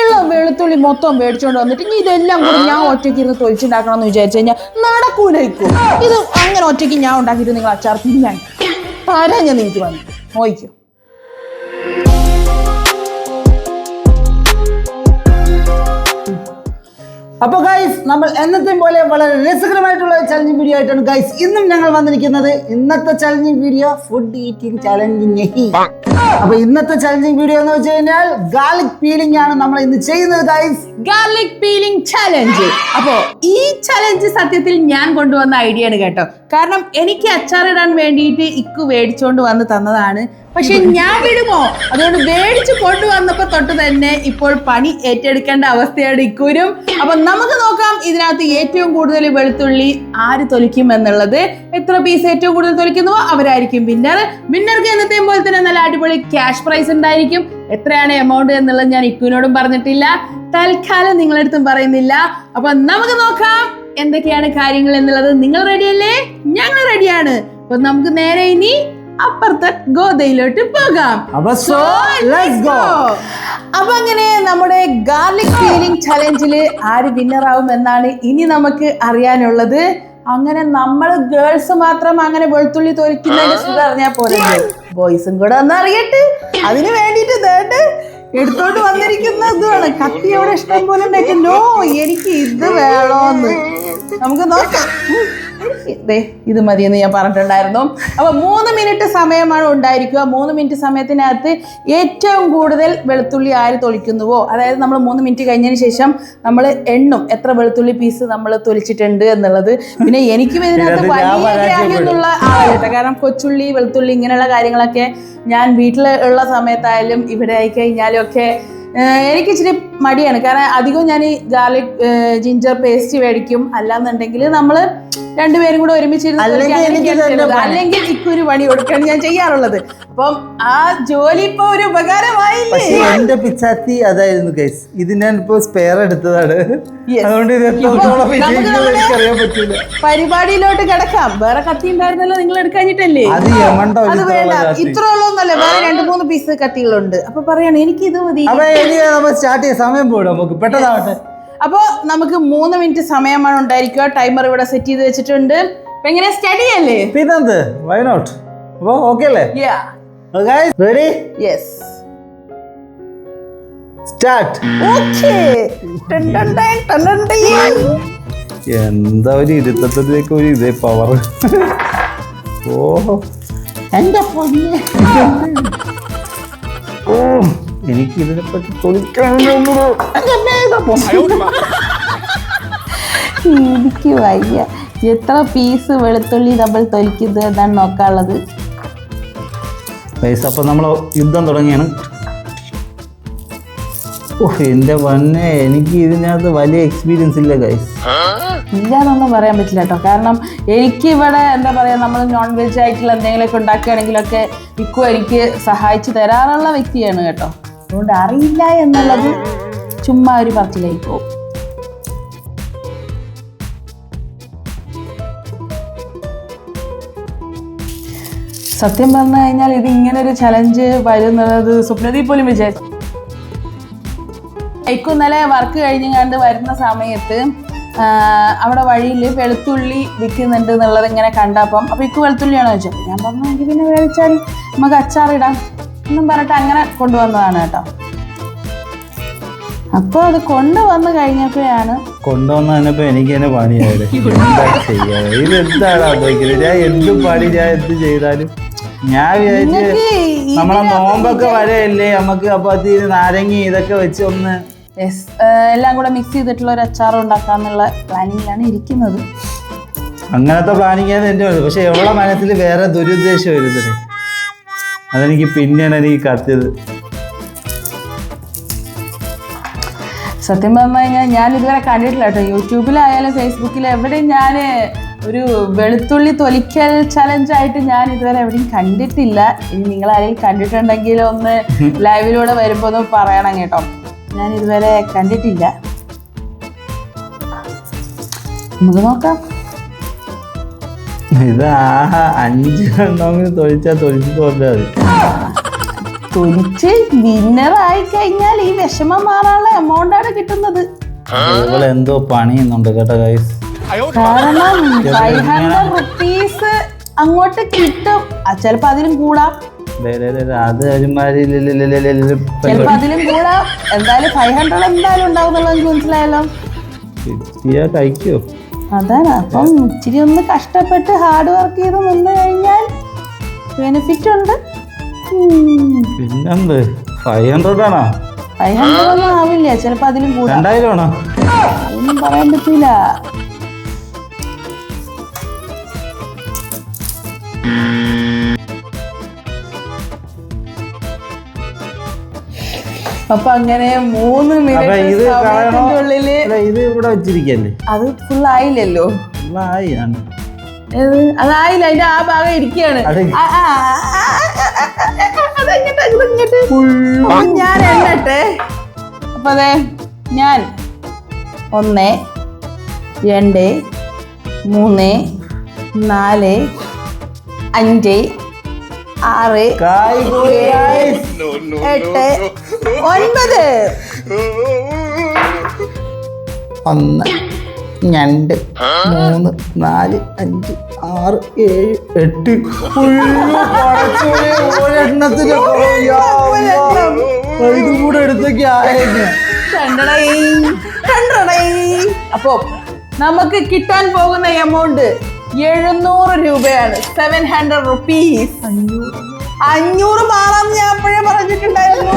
ഉള്ള വെളുത്തുള്ളി മൊത്തം മേടിച്ചോണ്ട് വന്നിട്ട് ഇനി ഇതെല്ലാം കൂടി ഞാൻ ഒറ്റയ്ക്ക് ഇരുന്ന് തൊലിച്ചുണ്ടാക്കണം എന്ന് വിചാരിച്ചു കഴിഞ്ഞാൽ നടക്കൂലായിരിക്കും. ഇത് അങ്ങനെ ഒറ്റയ്ക്ക് ഞാൻ ഉണ്ടാക്കിയിട്ട് നിങ്ങൾ അച്ചാർ തിന്നാൻ തരാൻ ഞാൻ നിങ്ങൾക്ക് വന്നു നോക്കിക്കോ. അപ്പോൾ ഗൈസ് നമ്മൾ എന്നത്തെയും പോലെ വളരെ രസകരമായിട്ടുള്ള ചലഞ്ചിങ് വീഡിയോ ആയിട്ടാണ് ഗൈസ് ഇന്നും ഞങ്ങൾ വന്നിരിക്കുന്നത്. ഇന്നത്തെ challenging video food eating challenging. അപ്പൊ ഇന്നത്തെ ചലഞ്ചിങ് വീഡിയോ എന്ന് വെച്ച് കഴിഞ്ഞാൽ ഗാർലിക് പീലിംഗ് ആണ് നമ്മൾ ഇന്ന് ചെയ്യുന്നത് ഗൈസ്. Garlic peeling challenge. അപ്പോ ഈ ചലഞ്ച് സത്യത്തിൽ ഞാൻ കൊണ്ടുവന്ന ഐഡിയ ആണ് കേട്ടോ. കാരണം എനിക്ക് അച്ചാറിടാൻ വേണ്ടിയിട്ട് ഇക്കു മേടിച്ചോണ്ട് വന്ന് തന്നതാണ്. പക്ഷെ ഞാൻ വിടുമോ? അതുകൊണ്ട് മേടിച്ചു കൊണ്ടുവന്നപ്പോ തൊട്ട് തന്നെ ഇപ്പോൾ പണി ഏറ്റെടുക്കേണ്ട അവസ്ഥയാണ് ഇക്കൂരും. അപ്പൊ നമുക്ക് നോക്കാം ഇതിനകത്ത് ഏറ്റവും കൂടുതൽ വെളുത്തുള്ളി ആര് തൊലിക്കും എന്നുള്ളത്. എത്ര പീസ് ഏറ്റവും കൂടുതൽ തൊലിക്കുന്നുവോ അവരായിരിക്കും വിന്നർ. വിന്നർക്ക് എന്നത്തെയും പോലെ തന്നെ നല്ല അടിപൊളി ക്യാഷ് പ്രൈസ് ഉണ്ടായിരിക്കും. എത്രയാണ് എമൗണ്ട് എന്നുള്ളത് ഞാൻ ഇക്കുവിനോടും പറഞ്ഞിട്ടില്ല, തൽക്കാലം നിങ്ങളടുത്തും പറയുന്നില്ല. അപ്പൊ നമുക്ക് നോക്കാം എന്തൊക്കെയാണ് കാര്യങ്ങൾ എന്നുള്ളത്. നിങ്ങൾ റെഡിയല്ലേ? ഞങ്ങൾ റെഡിയാണ്. അപ്പൊ നമുക്ക് നേരെ ഇനി അപ്പുറത്തെ ഗോതയിലോട്ട് പോകാം. അപ്പൊ അങ്ങനെ നമ്മുടെ ഗാർലിക് പീലിംഗ് ചലഞ്ചില് ആര് വിന്നർ ആവും എന്നാണ് ഇനി നമുക്ക് അറിയാനുള്ളത്. അങ്ങനെ നമ്മൾ ഗേൾസ് മാത്രം അങ്ങനെ വെളുത്തുള്ളി തൊലിക്കുന്നതിന് സുഖം അറിഞ്ഞാൽ പോലെ ബോയ്സും കൂടെ ഒന്ന് അറിയട്ടെ. അതിന് വേണ്ടിട്ട് ദേട്ട് എടുത്തോണ്ട് വന്നിരിക്കുന്നതാണ്. കത്തി അവിടെ ഇഷ്ടം പോലെ ഉണ്ടായിട്ടോ. എനിക്ക് ഇത് വേണോന്ന് നമുക്ക് നോക്കാം. ഇത് മതിയെന്ന് ഞാൻ പറഞ്ഞിട്ടുണ്ടായിരുന്നു. അപ്പൊ 3 മിനിറ്റ് സമയമാണ് ഉണ്ടായിരിക്കുക. 3 മിനിറ്റ് സമയത്തിനകത്ത് ഏറ്റവും കൂടുതൽ വെളുത്തുള്ളി ആര് തൊലിക്കുന്നുവോ, അതായത് നമ്മൾ 3 മിനിറ്റ് കഴിഞ്ഞതിന് ശേഷം നമ്മൾ എണ്ണും എത്ര വെളുത്തുള്ളി പീസ് നമ്മൾ തൊലിച്ചിട്ടുണ്ട് എന്നുള്ളത്. പിന്നെ എനിക്കും ഇതിനകത്ത് വലിയ ഗ്രാഹ്യമൊന്നുള്ള ആളല്ല. കാരണം കൊച്ചുള്ളി വെളുത്തുള്ളി ഇങ്ങനെയുള്ള കാര്യങ്ങളൊക്കെ ഞാൻ വീട്ടിൽ ഉള്ള സമയത്തായാലും ഇവിടെ ആയി കഴിഞ്ഞാലും ഒക്കെ എനിക്ക് ഇച്ചിരി മടിയാണ്. കാരണം അധികം ഞാൻ ഈ ഗാർലിക് ജിഞ്ചർ പേസ്റ്റ് മേടിക്കും. അല്ലാന്നുണ്ടെങ്കിൽ നമ്മൾ രണ്ടുപേരും കൂടെ ഒരുമിച്ചിരുന്ന് അല്ലെങ്കിൽ ഇക്കൊരു പണി കൊടുക്കുകയാണ് ഞാൻ ചെയ്യാറുള്ളത്. അപ്പം ആ ജോലി ഇപ്പൊ ഒരു ഉപകാരമായില്ലേ. എന്റെ പിച്ചാത്തി അതായിരുന്നു ഗൈസ്. ഇത് ഞാൻ ഇപ്പൊ സ്പെയർ എടുത്തതാണ്. അതുകൊണ്ട് പരിപാടിയിലോട്ട് കിടക്കാം. വേറെ കത്തി ഉണ്ടായിരുന്നല്ലോ, നിങ്ങൾ എടുക്കാഞ്ഞിട്ടല്ലേ? അത് വേണ്ട, ഇത്ര ഉള്ളൊന്നല്ലേ, വേറെ 2-3 പീസ് കത്തികളുണ്ട്. അപ്പൊ പറയാണ് എനിക്ക് ഇത് മതി. സ്റ്റാർട്ട് ചെയ്യാൻ സമയം പോടും, നമുക്ക് പെട്ടെന്നാവട്ടെ. അപ്പൊ നമുക്ക് 3 മിനിറ്റ് സമയമാണ് ഉണ്ടായിരിക്കുക. ടൈമർ ഇവിടെ സെറ്റ് ചെയ്ത് വെച്ചിട്ടുണ്ട്. അപ്പൊ എങ്ങനെ സ്റ്റഡി അല്ലേ? പിന്നെന്ത്, വൈ നോട്ട്. അപ്പൊ ഓക്കെ അല്ലേ? റെഡി? Yes, start. ഓക്കേ. എന്താ ഒരു ഇരുത്തത്തിലേക്ക് ഒരു ഇതേ പവർ. ഓ എന്റെ പൊന്നെ. ഓ എനിക്ക് ഇതിനെപ്പറ്റി എനിക്ക് വയ്യ. എത്ര പീസ് വെളുത്തുള്ളി നമ്മൾ തൊലിക്കുന്നത് എന്നാണ് നോക്കാനുള്ളത്. അപ്പൊ നമ്മൾ യുദ്ധം തുടങ്ങിയാണ്. ഓഹ് എന്റെ പൊന്നെ, എനിക്ക് ഇതിനകത്ത് വലിയ എക്സ്പീരിയൻസ് ഇല്ല ഗൈസ്. ഇല്ലാന്നൊന്നും പറയാൻ പറ്റില്ല കേട്ടോ. കാരണം എനിക്ക് ഇവിടെ എന്താ പറയാ, നമ്മൾ നോൺ വെജ് ആയിട്ടുള്ള എന്തെങ്കിലുമൊക്കെ ഉണ്ടാക്കുകയാണെങ്കിലൊക്കെ ഇക്കും എനിക്ക് സഹായിച്ചു തരാറുള്ള വ്യക്തിയാണ് കേട്ടോ. അതുകൊണ്ട് അറിയില്ല എന്നുള്ളത് ചുമ്മാ ഒരു പറച്ചിലായി പോകും. സത്യം പറഞ്ഞു കഴിഞ്ഞാൽ ഇത് ഇങ്ങനെ ഒരു ചലഞ്ച് വരുന്നത് സ്വപ്നത്തിൽ പോലും വിചാരിച്ചു. ഇക്കും ഇന്നലെ വർക്ക് കഴിഞ്ഞ് കണ്ട് വരുന്ന സമയത്ത് അവിടെ വഴിയിൽ വെളുത്തുള്ളി വിൽക്കുന്നുണ്ട് എന്നുള്ളത് ഇങ്ങനെ കണ്ടപ്പം അപ്പോൾ ഇക്ക് വെളുത്തുള്ളിയാണോ ചോദിച്ചത്. ഞാൻ പറഞ്ഞു എനിക്ക് പിന്നെ മേടിച്ചാൽ നമുക്ക് അച്ചാറിടാം എന്നും പറഞ്ഞിട്ട് അങ്ങനെ കൊണ്ടുവന്നതാണ് കേട്ടോ. അപ്പോൾ അത് കൊണ്ടുവന്ന് കഴിഞ്ഞപ്പോഴാണ് എനിക്ക് തന്നെ പണിയായത്. ഇതെന്താണ് ഞാൻ എന്തും പണി ഞാൻ എന്ത് ചെയ്താലും ഞാൻ വിചാരിച്ച് നമ്മളെ നോമ്പൊക്കെ വരെയല്ലേ നമുക്ക്. അപ്പൊ അതിന് നാരങ്ങ ഇതൊക്കെ വെച്ച് ഒന്ന് എല്ലാം കൂടെ മിക്സ് ചെയ്തിട്ടുള്ള ഒരു അച്ചാർ ഉണ്ടാക്കാന്നുള്ള പ്ലാനിങ്ങിലാണ് ഇരിക്കുന്നത്. അങ്ങനത്തെ പ്ലാനിങ്ങാണ് എൻ്റെ. പക്ഷെ എവിടെ മനസ്സിൽ വേറെ ദുരുദ്ദേശം വരുന്നത്, അതെനിക്ക് പിന്നെയാണ് എനിക്ക് കത്തിയത്. സത്യം പറഞ്ഞു കഴിഞ്ഞാൽ ഞാൻ ഇതുവരെ കണ്ടിട്ടില്ല കേട്ടോ. യൂട്യൂബിലായാലും ഫേസ്ബുക്കിലും എവിടെയും ഞാൻ ഒരു വെളുത്തുള്ളി തൊലിക്കൽ ചലഞ്ചായിട്ട് ഞാൻ ഇതുവരെ എവിടെയും കണ്ടിട്ടില്ല. ഇനി നിങ്ങളാരെങ്കിലും കണ്ടിട്ടുണ്ടെങ്കിൽ ഒന്ന് ലൈവിലൂടെ വരുമ്പോൾ ഒന്ന് പറയണം കേട്ടോ. ഞാൻ ഇതുവരെ കണ്ടിട്ടില്ല. നമുക്ക് നോക്കാം. ഇത് 5 എണ്ണമെങ്കിലും തൊഴിച്ചാൽ തൊഴിച്ചിട്ട് കൊണ്ടാൽ മതി. തൊലിച്ച് വിന്നറായി കഴിഞ്ഞാൽ ഈ വിഷമം മാറാനുള്ള എമൗണ്ടാണ് കിട്ടുന്നത്. എന്തോ പണിയുന്നുണ്ട് കേട്ടോ ഗൈസ്. കാരണം 500 റുപ്പീസ് അങ്ങോട്ട് കിട്ടും. ചിലപ്പോ അതിലും കൂടാം, അത് ഒരുമാതിരി ചിലപ്പോ അതിലും കൂടാം. എന്തായാലും 500 എന്തായാലും ഉണ്ടാവുന്നുള്ളത് എനിക്ക് മനസ്സിലായല്ലോ. കിട്ടിയാ കഴിക്കോ? അതാണ്. അപ്പം ഇച്ചിരി ഒന്ന് കഷ്ടപ്പെട്ട് ഹാർഡ് വർക്ക് ചെയ്ത് നിന്ന് കഴിഞ്ഞാൽ ബെനിഫിറ്റ് ഉണ്ട്. പിന്നെന്ത് 500 ആണോ? 500 ഒന്നും ആവില്ല, ചിലപ്പോ അതിലും കൂടാം. 2000 ആണോ? അതൊന്നും പറയാൻ പറ്റൂല. അപ്പൊ അങ്ങനെ 3 മിനിറ്റ് ഉള്ളില് ഇത് ഇവിടെ വെച്ചിരിക്കല്ലേ, അത് ഫുൾ ആയില്ലല്ലോ. അതായില്ല, അതിന്റെ ആ ഭാഗം ഇരിക്കുകയാണ്. ഞാൻ എണ്ണട്ടെ. അപ്പൊ അതെ, ഞാൻ 1 2 3 4 5 6 7 8 9 1 2 3 4 5 6 7 8 ഇത് കൂടെ എടുത്തൊക്കെ ആയിരുന്നു. അപ്പോ നമുക്ക് കിട്ടാൻ പോകുന്ന എമൗണ്ട് 700 രൂപയാണ്. 700 റുപ്പീസ്. 500 മാറാം, ഞാൻ അപ്പോഴേ പറഞ്ഞിട്ടുണ്ടായിരുന്നു.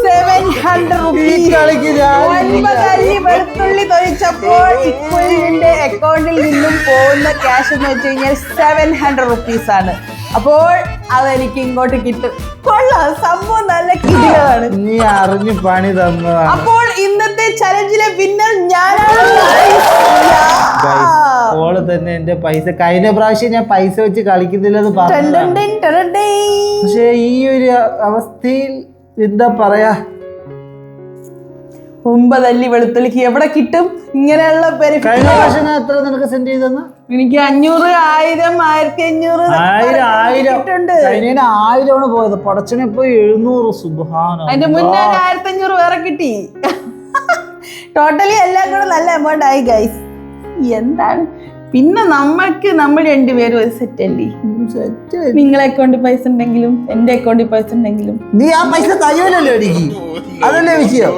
700 റുപ്പീസ്. 9 അല്ലി വെളുത്തുള്ളി തൊഴിച്ചപ്പോൾ ഇക്കുലിന്റെ അക്കൗണ്ടിൽ നിന്നും പോകുന്ന ക്യാഷ് എന്ന് വെച്ച് കഴിഞ്ഞാൽ 700 റുപ്പീസ് ആണ്. അപ്പോൾ അതെനിക്ക് ഇങ്ങോട്ട് കിട്ടും. കൊള്ളാം, സംഭവം നല്ല കിടിലമാണ്. നീ അറിഞ്ഞു പണി തന്നതാണ്. അപ്പോൾ ഇന്നത്തെ ചലഞ്ചിലെ വിന്നർ ഞാനാണ്. ഓള് തന്നെ എന്റെ പൈസ, കഴിഞ്ഞ പ്രാവശ്യം ഞാൻ പൈസ വെച്ച് കളിക്കുന്നില്ലെന്ന് പറഞ്ഞു. പക്ഷെ ഈ ഒരു അവസ്ഥയിൽ എന്താ പറയാ, 9 അല്ലി വെളുത്തുള്ളിക്ക് എവിടെ കിട്ടും ഇങ്ങനെയുള്ള കഴിഞ്ഞ പ്രാവശ്യം എത്ര നിനക്ക് സെൻഡ് ചെയ്തെന്ന്? എനിക്ക് 500 1000 1500 1000 പോയത്. പടച്ചനെ ഇപ്പൊ 700. സുബ്ഹാനല്ലാഹ്. അതിന്റെ മുന്നേ 1500 വേറെ കിട്ടി. ടോട്ടലി എല്ലാം കൂടെ നല്ല എമൗണ്ട് ആയി ഗൈസ്. എന്താണ് പിന്നെ നമ്മൾ രണ്ടുപേരും ഒരു സെറ്റ് അല്ലേ? നിങ്ങളെ അക്കൗണ്ടിൽ പൈസ ഉണ്ടെങ്കിലും എന്റെ അക്കൗണ്ടിൽ പൈസ ഉണ്ടെങ്കിലും നീ ആ പൈസ തരുമല്ലോ എനിക്ക്. അതല്ലേ വിഷയം.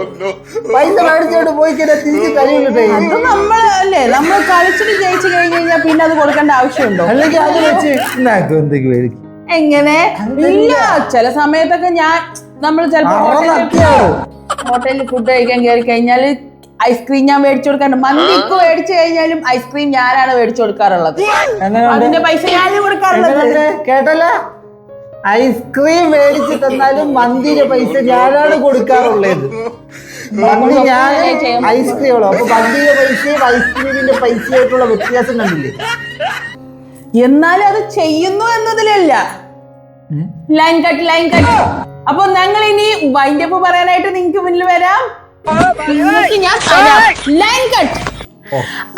പൈസ മേടിച്ചോണ്ട് പോയി തിരിച്ച് തരുമല്ലോ. അത് നമ്മളല്ലേ, നമ്മൾ കളിച്ചിട്ട് ജയിച്ചു കഴിഞ്ഞ് കഴിഞ്ഞാൽ പിന്നെ അത് കൊടുക്കേണ്ട ആവശ്യമുണ്ടോ? അല്ലെങ്കിൽ അത് വെച്ച് എങ്ങനെ ഇല്ല, ചില സമയത്തൊക്കെ നമ്മൾ ചിലപ്പോ ഹോട്ടലിൽ ഫുഡ് കഴിക്കാൻ കയറി കഴിഞ്ഞാൽ ഐസ്ക്രീം ഞാൻ മേടിച്ചു കൊടുക്കാറുണ്ട്. മന്തിക്ക് മേടിച്ചു കഴിഞ്ഞാലും ഐസ്ക്രീം ഞാനാണ് മേടിച്ചു കൊടുക്കാറുള്ളത്. അതിന്റെ പൈസ ഞാൻ കൊടുക്കാറുള്ളത്. കേട്ടല്ല, ഐസ്ക്രീം മേടിച്ചു തന്നാലും മന്തിന്റെ പൈസ ഞാനാണ് കൊടുക്കാറുള്ളത്. മന്തി ഞാൻ ഐസ്ക്രീമുള്ളൂ. അപ്പൊ മന്തിയുടെ പൈസയും ഐസ്ക്രീമിന്റെ പൈസയായിട്ടുള്ള വ്യത്യാസം കണ്ടില്ലേ? എന്നാലും അത് ചെയ്യുന്നു എന്നതിലല്ല. Line cut. അപ്പൊ ഞങ്ങൾ ഇനി വൈൻഡപ്പ് പറയാനായിട്ട് നിങ്ങൾക്ക് മുന്നിൽ വരാം.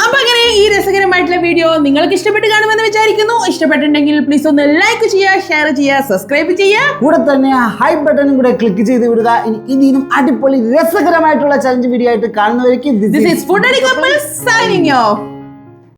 അപ്പൊ അങ്ങനെ ഈ രസകരമായിട്ടുള്ള വീഡിയോ നിങ്ങൾക്ക് ഇഷ്ടപ്പെട്ട് കാണുമെന്ന് വിചാരിക്കുന്നു. ഇഷ്ടപ്പെട്ടിട്ടുണ്ടെങ്കിൽ പ്ലീസ് ഒന്ന് ലൈക്ക് ചെയ്യുക, ഷെയർ ചെയ്യുക, സബ്സ്ക്രൈബ് ചെയ്യുക. കൂടെ തന്നെ ഹൈ ബട്ടണും കൂടെ ക്ലിക്ക് ചെയ്ത് വിടുക. ഇനിയും അടിപൊളി രസകരമായിട്ടുള്ള ചലഞ്ച് വീഡിയോ ആയിട്ട് കാണുന്നവരേക്കും This is Food Addict Couple signing off.